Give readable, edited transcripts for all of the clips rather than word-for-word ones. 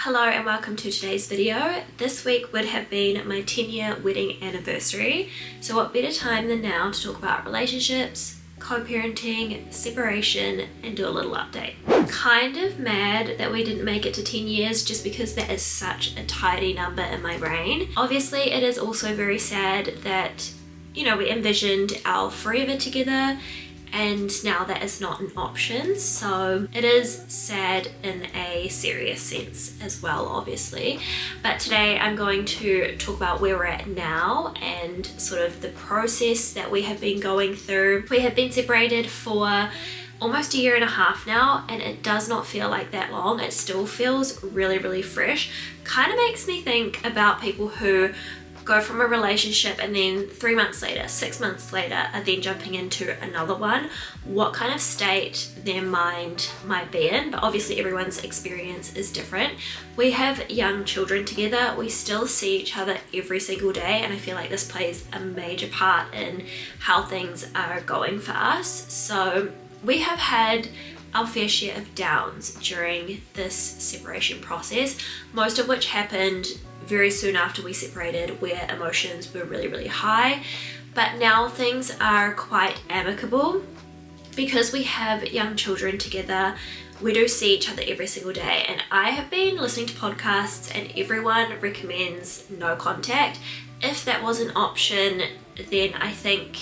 Hello and welcome to today's video. This week would have been my 10-year wedding anniversary, so what better time than now to talk about relationships, co-parenting, separation, and do a little update. Kind of mad that we didn't make it to 10 years just because that is such a tidy number in my brain. Obviously, it is also very sad that, we envisioned our forever together and now that is not an option, so it is sad in a serious sense as well, obviously. But today I'm going to talk about where we're at now and sort of the process that we have been going through. We have been separated for almost a year and a half now, and it does not feel like that long. It still feels really fresh. Kind of makes me think about people who go from a relationship and then 3 months later, 6 months later are then jumping into another one, what kind of state their mind might be in. But obviously everyone's experience is different. We have young children together, we still see each other every single day, and I feel like this plays a major part in how things are going for us. So we have had our fair share of downs during this separation process, most of which happened very soon after we separated, where emotions were really high. But now things are quite amicable because we have young children together. We do see each other every single day, and I have been listening to podcasts and everyone recommends no contact. If that was an option, then I think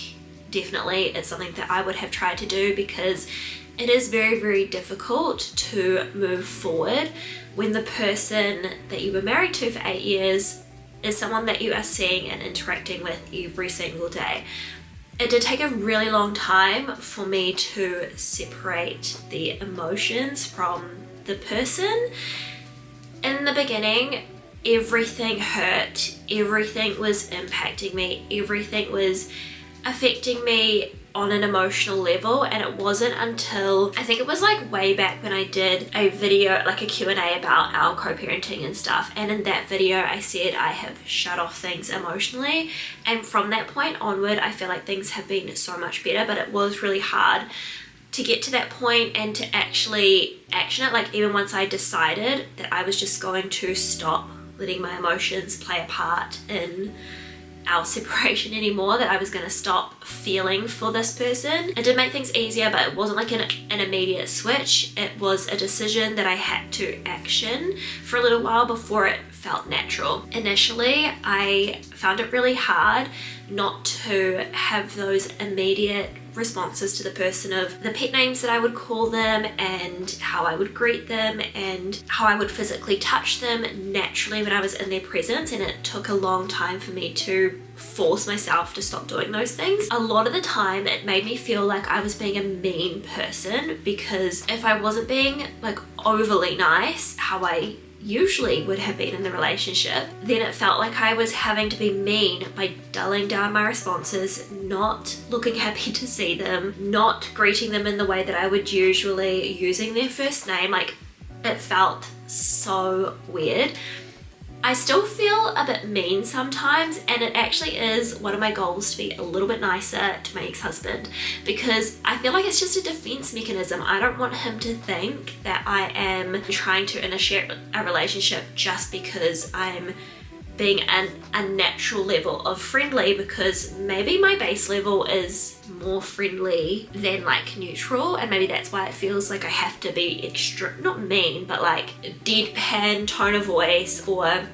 definitely it's something that I would have tried to do, because it is very difficult to move forward when the person that you were married to for 8 years is someone that you are seeing and interacting with every single day. It did take a really long time for me to separate the emotions from the person. In the beginning, everything hurt, everything was impacting me, everything was affecting me on an emotional level, and it wasn't until I think it was like way back when I did a video, like a Q&A about our co-parenting and stuff, and in that video I said I have shut off things emotionally, and from that point onward I feel like things have been so much better. But it was really hard to get to that point and to actually action it. Like, even once I decided that I was just going to stop letting my emotions play a part in our separation anymore, that I was going to stop feeling for this person. It did make things easier, but it wasn't like an immediate switch. It was a decision that I had to action for a little while before it felt natural. Initially, I found it really hard not to have those immediate responses to the person of the pet names that I would call them and how I would greet them and how I would physically touch them naturally when I was in their presence, and it took a long time for me to force myself to stop doing those things. A lot of the time it made me feel like I was being a mean person, because if I wasn't being like overly nice, how I usually would have been in the relationship, then it felt like I was having to be mean by dulling down my responses, not looking happy to see them, not greeting them in the way that I would usually, using their first name. Like, it felt so weird. I still feel a bit mean sometimes, and it actually is one of my goals to be a little bit nicer to my ex-husband, because I feel like it's just a defense mechanism. I don't want him to think that I am trying to initiate a relationship just because I'm being an unnatural level of friendly, because maybe my base level is more friendly than like neutral, and maybe that's why it feels like I have to be extra, not mean, but like deadpan tone of voice, or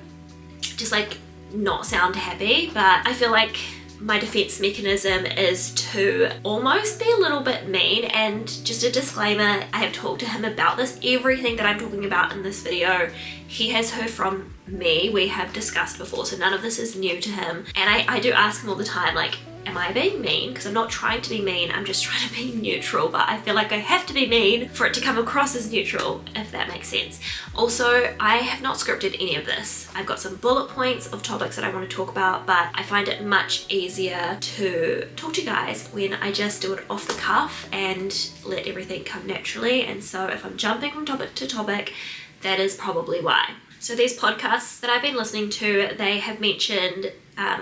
just like not sound happy. But I feel like my defense mechanism is to almost be a little bit mean. And just a disclaimer, I have talked to him about this. Everything that I'm talking about in this video, he has heard from me. We have discussed before, so none of this is new to him. And I do ask him all the time, like, am I being mean? Because I'm not trying to be mean, I'm just trying to be neutral, but I feel like I have to be mean for it to come across as neutral, if that makes sense. Also, I have not scripted any of this. I've got some bullet points of topics that I want to talk about, but I find it much easier to talk to you guys when I just do it off the cuff and let everything come naturally. And so if I'm jumping from topic to topic, that is probably why. So these podcasts that I've been listening to, they have mentioned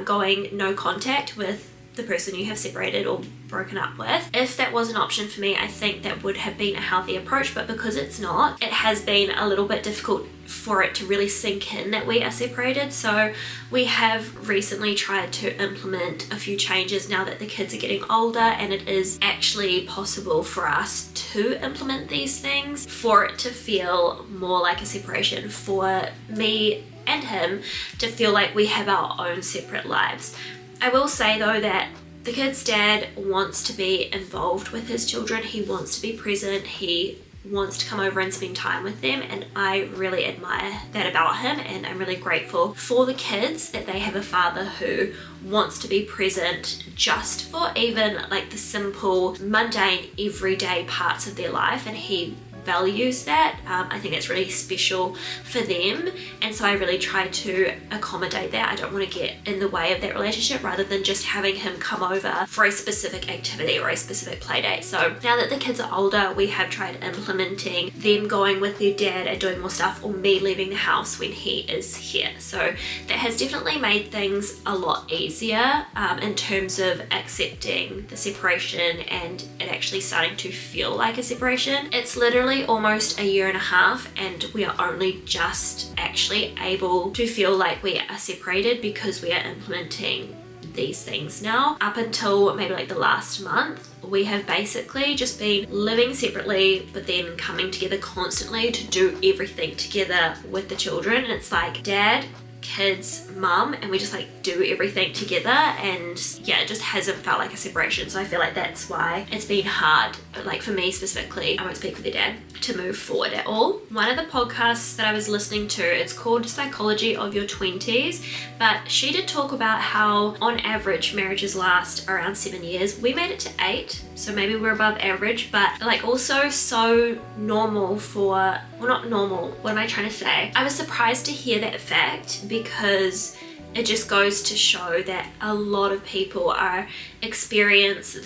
going no contact with the person you have separated or broken up with. If that was an option for me, I think that would have been a healthy approach, but because it's not, it has been a little bit difficult for it to really sink in that we are separated. So we have recently tried to implement a few changes now that the kids are getting older, and it is actually possible for us to implement these things for it to feel more like a separation, for me and him to feel like we have our own separate lives. I will say though that the kid's dad wants to be involved with his children. He wants to be present. He wants to come over and spend time with them, and I really admire that about him, and I'm really grateful for the kids that they have a father who wants to be present just for even like the simple, mundane, everyday parts of their life, and he values that. I think that's really special for them, and so I really try to accommodate that. I don't want to get in the way of that relationship, rather than just having him come over for a specific activity or a specific play date. So now that the kids are older, we have tried implementing them going with their dad and doing more stuff, or me leaving the house when he is here. So that has definitely made things a lot easier in terms of accepting the separation and it actually starting to feel like a separation. It's literally almost a year and a half, and we are only just actually able to feel like we are separated because we are implementing these things now. Up until maybe like the last month, we have basically just been living separately but then coming together constantly to do everything together with the children. And it's like dad, kids, mum, and we just like do everything together, and yeah, it just hasn't felt like a separation. So I feel like that's why it's been hard, like for me specifically, I won't speak for their dad, to move forward at all. One of the podcasts that I was listening to, it's called Psychology of Your 20s, but she did talk about how on average marriages last around 7 years. We made it to 8, so maybe we're above average, but like also so normal for, well, not normal, what am I trying to say? I was surprised to hear that fact, because it just goes to show that a lot of people are experiencing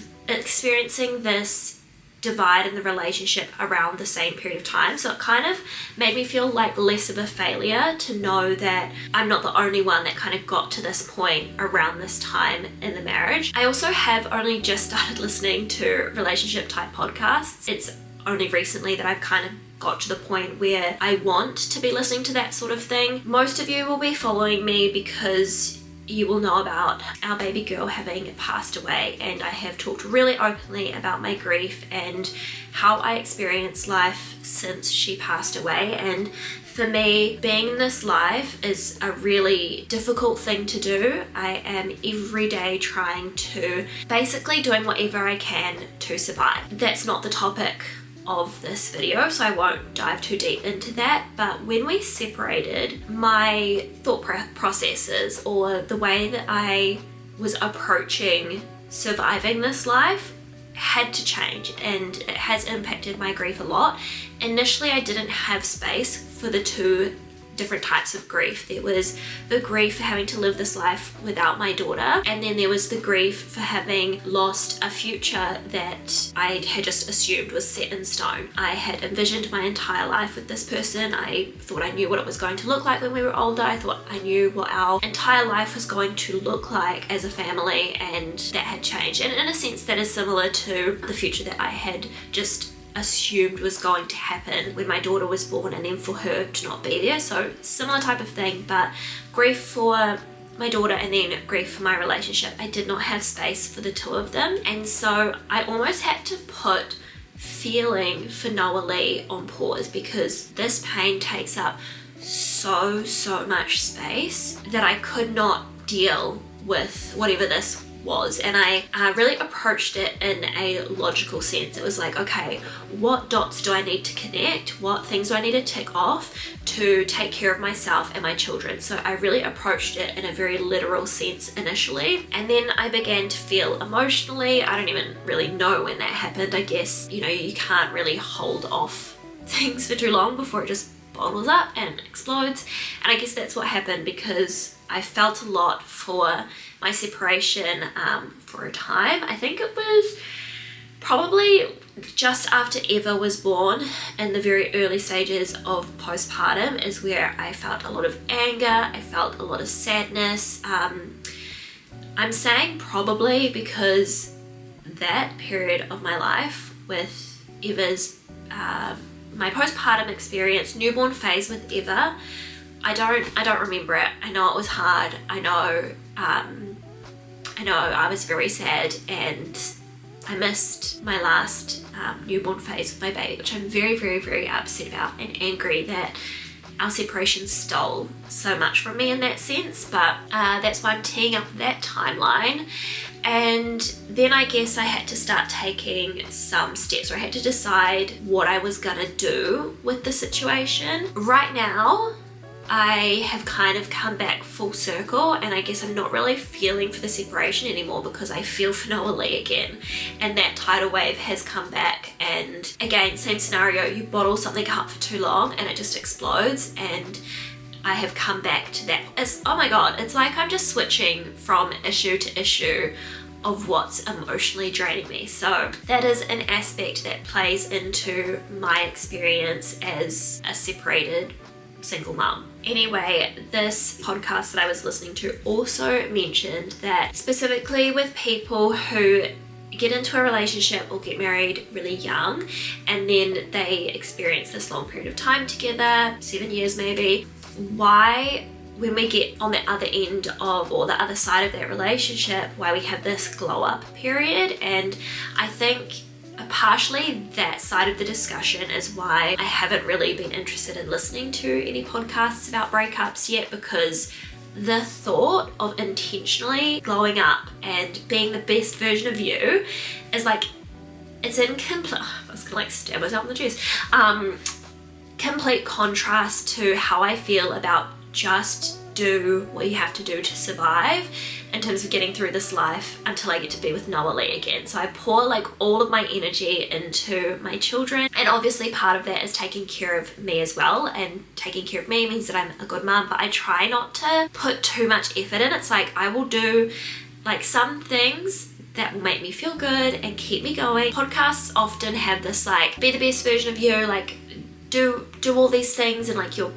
this divide in the relationship around the same period of time. So it kind of made me feel like less of a failure to know that I'm not the only one that kind of got to this point around this time in the marriage. I also have only just started listening to relationship type podcasts. It's only recently that I've kind of got to the point where I want to be listening to that sort of thing. Most of you will be following me because you will know about our baby girl having passed away, and I have talked really openly about my grief and how I experienced life since she passed away. And for me, being in this life is a really difficult thing to do. I am every day trying to, basically doing whatever I can to survive. That's not the topic of this video, so I won't dive too deep into that. But when we separated, my thought processes, or the way that I was approaching surviving this life, had to change, and it has impacted my grief a lot. Initially, I didn't have space for the two different types of grief. There was the grief for having to live this life without my daughter, and then there was the grief for having lost a future that I had just assumed was set in stone. I had envisioned my entire life with this person. I thought I knew what it was going to look like when we were older. I thought I knew what our entire life was going to look like as a family, and that had changed. And in a sense, that is similar to the future that I had just assumed was going to happen when my daughter was born, and then for her to not be there. So similar type of thing, but grief for my daughter and then grief for my relationship. I did not have space for the two of them, and so I almost had to put feeling for Noah Lee on pause, because this pain takes up so much space that I could not deal with whatever this was. And I really approached it in a logical sense. It was like, okay, what dots do I need to connect? What things do I need to tick off to take care of myself and my children? So I really approached it in a very literal sense initially, and then I began to feel emotionally. I don't even really know when that happened. I guess, you know, you can't really hold off things for too long before it just bottles up and explodes. And I guess that's what happened, because I felt a lot for my separation for a time. I think it was probably just after Eva was born, in the very early stages of postpartum, is where I felt a lot of anger. I felt a lot of sadness. I'm saying probably because that period of my life with Eva's, my postpartum experience, newborn phase with Eva, I don't remember it. I know it was hard. I know I was very sad, and I missed my last newborn phase with my baby, which I'm very, very, very upset about and angry that our separation stole so much from me in that sense. But that's why I'm teeing up that timeline. And then I guess I had to start taking some steps, or I had to decide what I was gonna do with the situation. Right now, I have kind of come back full circle, and I guess I'm not really feeling for the separation anymore because I feel for Noah Lee again, and that tidal wave has come back. And again, same scenario, you bottle something up for too long and it just explodes, and I have come back to that. Oh my god, it's like I'm just switching from issue to issue of what's emotionally draining me. So that is an aspect that plays into my experience as a separated single mum. Anyway, this podcast that I was listening to also mentioned that specifically with people who get into a relationship or get married really young, and then they experience this long period of time together, 7 years maybe, why when we get on the other end of, or the other side of that relationship, why we have this glow up period. And I think partially that side of the discussion is why I haven't really been interested in listening to any podcasts about breakups yet, because the thought of intentionally glowing up and being the best version of you is like, it's in complete, I was gonna like stab myself in the chest, complete contrast to how I feel about just do what you have to do to survive in terms of getting through this life until I get to be with Noah Lee again. So I pour like all of my energy into my children, and obviously part of that is taking care of me as well, and taking care of me means that I'm a good mum, but I try not to put too much effort in. It's like I will do like some things that will make me feel good and keep me going. Podcasts often have this like, be the best version of you, like do all these things and like your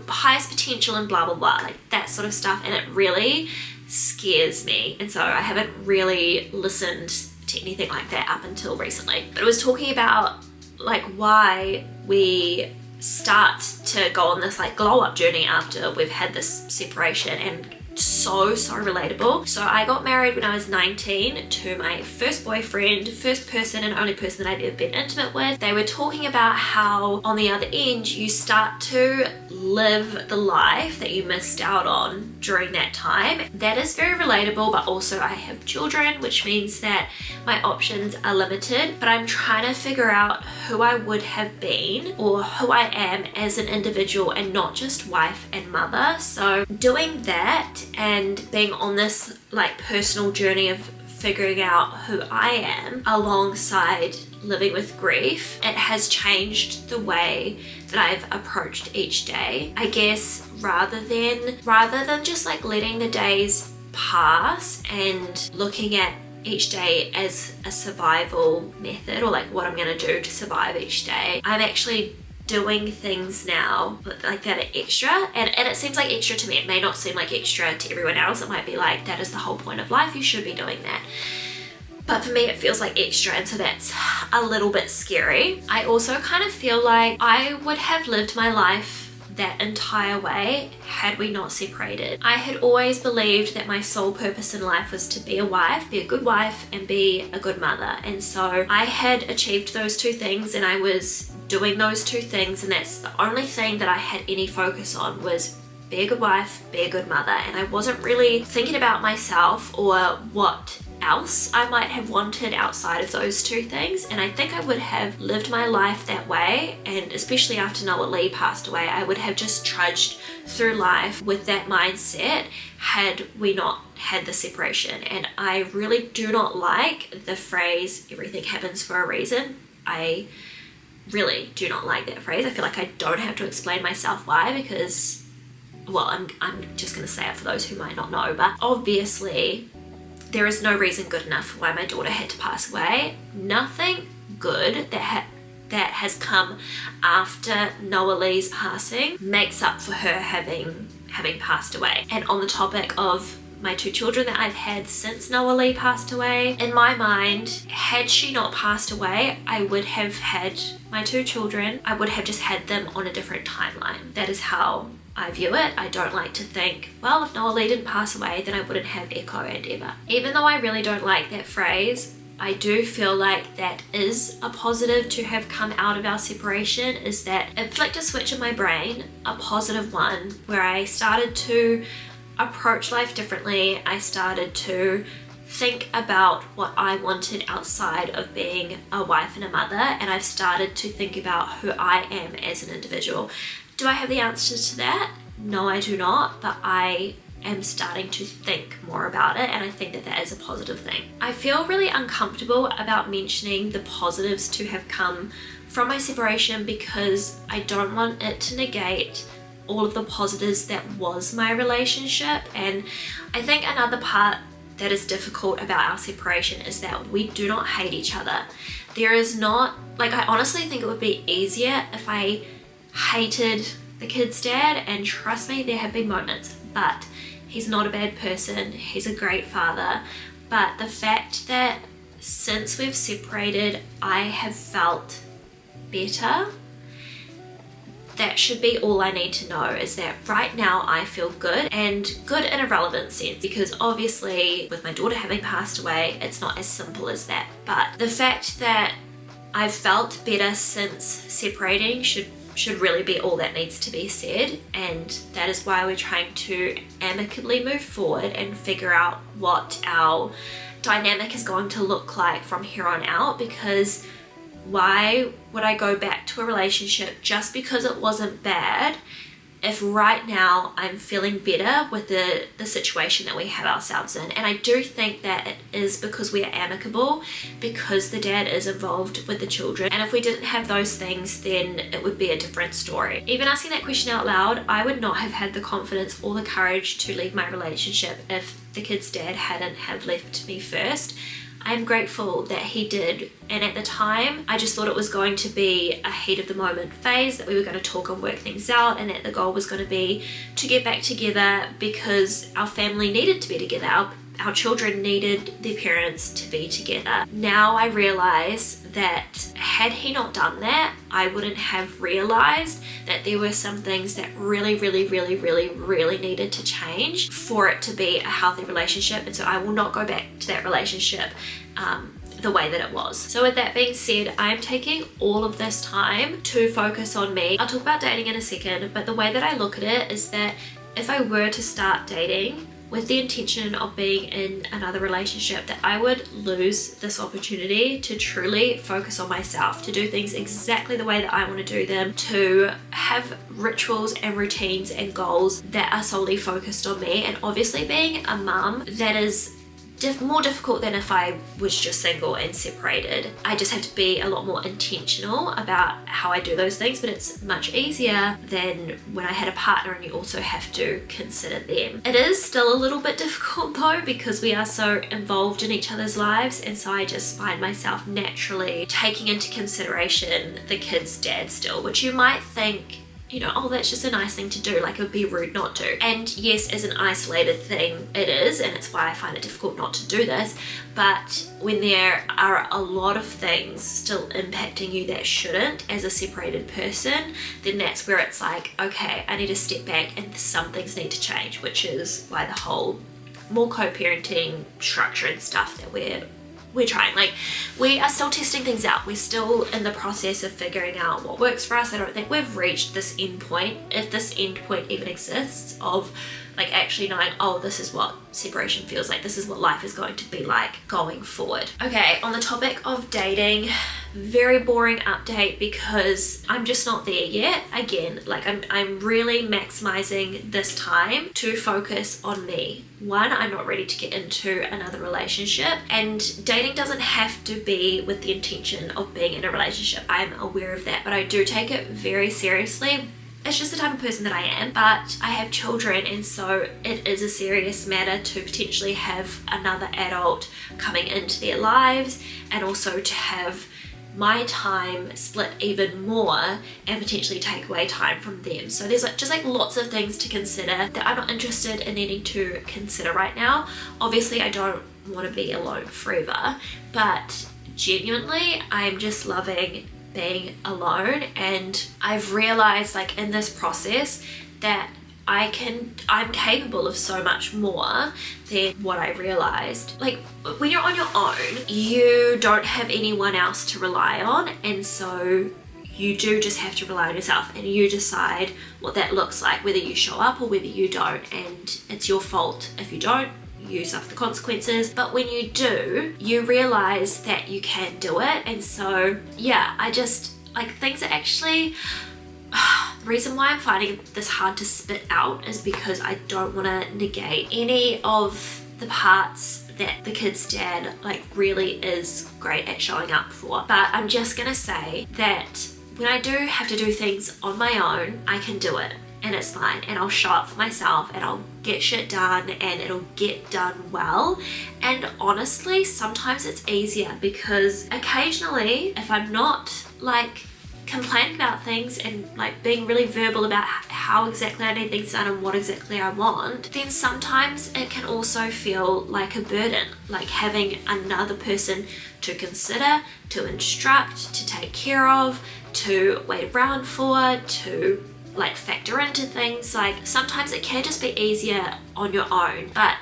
highest potential and blah blah blah, like that sort of stuff, and it really scares me. And so I haven't really listened to anything like that up until recently. But it was talking about like why we start to go on this like glow up journey after we've had this separation, and so relatable. So I got married when I was 19 to my first boyfriend, first person and only person that I've ever been intimate with. They were talking about how on the other end you start to live the life that you missed out on during that time. That is very relatable, but also I have children, which means that my options are limited, but I'm trying to figure out who I would have been or who I am as an individual and not just wife and mother. So doing that and being on this like personal journey of figuring out who I am alongside living with grief, it has changed the way that I've approached each day. I guess rather than just like letting the days pass and looking at each day as a survival method, or like what I'm gonna do to survive each day, I'm actually doing things now like that are extra, and it seems like extra to me. It may not seem like extra to everyone else. It might be like, that is the whole point of life, you should be doing that. But for me it feels like extra, and so that's a little bit scary. I also kind of feel like I would have lived my life that entire way had we not separated. I had always believed that my sole purpose in life was to be a wife, be a good wife, and be a good mother. And so I had achieved those two things, and I was doing those two things, and that's the only thing that I had any focus on, was be a good wife, be a good mother. And I wasn't really thinking about myself or what else I might have wanted outside of those two things. And I think I would have lived my life that way, and especially after Noah Lee passed away, I would have just trudged through life with that mindset had we not had the separation. And I really do not like the phrase everything happens for a reason. I really do not like that phrase. I feel like I don't have to explain myself why, because, well, I'm just going to say it for those who might not know, but obviously there is no reason good enough why my daughter had to pass away. Nothing good that has come after Noah Lee's passing makes up for her having passed away. And on the topic of my 2 children that I've had since Noah Lee passed away. In my mind, had she not passed away, I would have had my 2 children. I would have just had them on a different timeline. That is how I view it. I don't like to think, well, if Noah Lee didn't pass away, then I wouldn't have Echo and Eva. Even though I really don't like that phrase, I do feel like that is a positive to have come out of our separation, is that it flicked a switch in my brain, a positive one, where I started to approach life differently. I started to think about what I wanted outside of being a wife and a mother, and I've started to think about who I am as an individual. Do I have the answers to that? No, I do not, but I am starting to think more about it, and I think that that is a positive thing. I feel really uncomfortable about mentioning the positives to have come from my separation because I don't want it to negate all of the positives that was my relationship. And I think another part that is difficult about our separation is that we do not hate each other. There is not, like, I honestly think it would be easier if I hated the kid's dad, and trust me, there have been moments, but he's not a bad person, he's a great father. But the fact that since we've separated, I have felt better, that should be all I need to know, is that right now I feel good, and good in a relevant sense, because obviously with my daughter having passed away, it's not as simple as that. But the fact that I've felt better since separating should really be all that needs to be said, and that is why we're trying to amicably move forward and figure out what our dynamic is going to look like from here on out. Because why would I go back to a relationship just because it wasn't bad if right now I'm feeling better with the situation that we have ourselves in? And I do think that it is because we are amicable, because the dad is involved with the children. And if we didn't have those things, then it would be a different story. Even asking that question out loud, I would not have had the confidence or the courage to leave my relationship if the kid's dad hadn't have left me first. I'm grateful that he did, and at the time I just thought it was going to be a heat of the moment phase, that we were going to talk and work things out, and that the goal was going to be to get back together because our family needed to be together. Our children needed their parents to be together. Now I realize that had he not done that, I wouldn't have realized that there were some things that really needed to change for it to be a healthy relationship. And so I will not go back to that relationship the way that it was. So with that being said, I'm taking all of this time to focus on me. I'll talk about dating in a second, but the way that I look at it is that if I were to start dating with the intention of being in another relationship, that I would lose this opportunity to truly focus on myself, to do things exactly the way that I want to do them, to have rituals and routines and goals that are solely focused on me. And obviously being a mum, that is more difficult than if I was just single and separated. I just have to be a lot more intentional about how I do those things, but it's much easier than when I had a partner and you also have to consider them. It is still a little bit difficult though, because we are so involved in each other's lives, and so I just find myself naturally taking into consideration the kid's dad still, which you might think, you know, oh, that's just a nice thing to do, like it would be rude not to. And yes, as an isolated thing, it is, and it's why I find it difficult not to do this. But when there are a lot of things still impacting you that shouldn't as a separated person, then that's where it's like, okay, I need to step back and some things need to change, which is why the whole more co-parenting structure and stuff that we're trying. Like, we are still testing things out. We're still in the process of figuring out what works for us. I don't think we've reached this end point, if this end point even exists, of like actually knowing, oh, this is what separation feels like, this is what life is going to be like going forward. Okay, on the topic of dating, very boring update because I'm just not there yet. Again, like I'm really maximizing this time to focus on me. One, I'm not ready to get into another relationship, and dating doesn't have to be with the intention of being in a relationship. I'm aware of that, but I do take it very seriously. It's just the type of person that I am, but I have children, and so it is a serious matter to potentially have another adult coming into their lives, and also to have my time split even more and potentially take away time from them. So there's just lots of things to consider that I'm not interested in needing to consider right now. Obviously I don't want to be alone forever, but genuinely I'm just loving being alone. And I've realized in this process that I'm capable of so much more than what I realized. When you're on your own, you don't have anyone else to rely on, and so you do just have to rely on yourself, and you decide what that looks like, whether you show up or whether you don't, and it's your fault if you don't. You suffer the consequences. But when you do, you realize that you can do it. And so yeah, I just things are actually the reason why I'm finding this hard to spit out is because I don't want to negate any of the parts that the kid's dad really is great at showing up for. But I'm just gonna say that when I do have to do things on my own, I can do it and it's fine, and I'll show up for myself and I'll get shit done and it'll get done well. And honestly, sometimes it's easier because occasionally if I'm not complaining about things and being really verbal about how exactly I need things done and what exactly I want, then sometimes it can also feel like a burden, having another person to consider, to instruct, to take care of, to wait around for, to factor into things. Sometimes it can just be easier on your own, but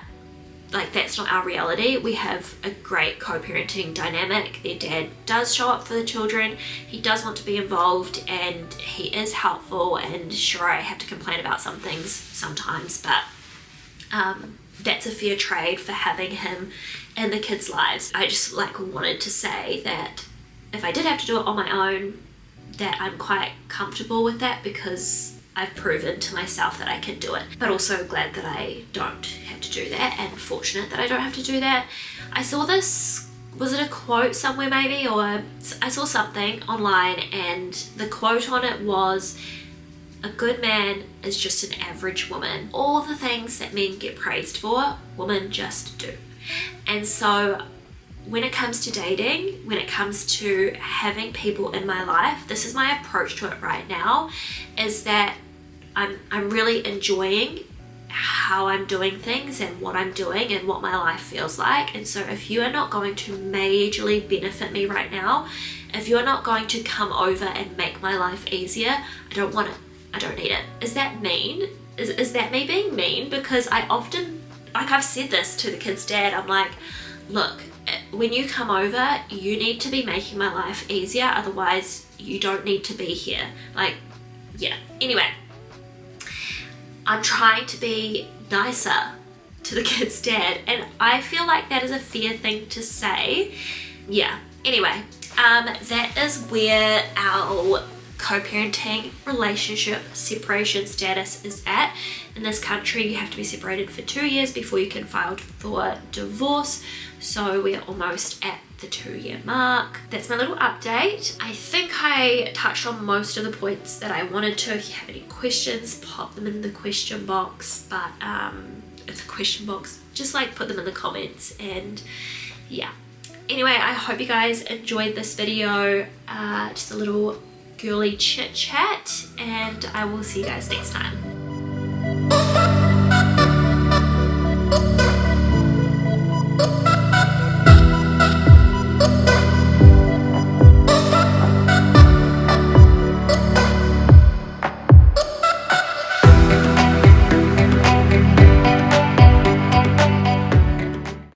that's not our reality. We have a great co-parenting dynamic. Their dad does show up for the children, he does want to be involved, and he is helpful. And sure, I have to complain about some things sometimes, but that's a fair trade for having him in the kids' lives. I just wanted to say that if I did have to do it on my own, that I'm quite comfortable with that because I've proven to myself that I can do it. But also glad that I don't have to do that, and fortunate that I don't have to do that. I saw this, was it a quote somewhere maybe, or I saw something online and the quote on it was, "A good man is just an average woman. All the things that men get praised for, women just do." And so when it comes to dating, when it comes to having people in my life, this is my approach to it right now, is that I'm really enjoying how I'm doing things and what I'm doing and what my life feels like. And so if you are not going to majorly benefit me right now, if you're not going to come over and make my life easier, I don't want it. I don't need it. Is that mean? Is that me being mean? Because I often, I've said this to the kid's dad, I'm like, look, when you come over, you need to be making my life easier, otherwise you don't need to be here. Yeah. Anyway, I'm trying to be nicer to the kid's dad, and I feel like that is a fair thing to say. Yeah. Anyway, that is where our co-parenting relationship separation status is at. In this country, you have to be separated for 2 years before you can file for divorce. So we're almost at the 2-year mark. That's my little update. I think I touched on most of the points that I wanted to. If you have any questions, pop them in the question box. But it's a question box, just put them in the comments. And yeah. Anyway, I hope you guys enjoyed this video. Just a little girly chit chat, and I will see you guys next time.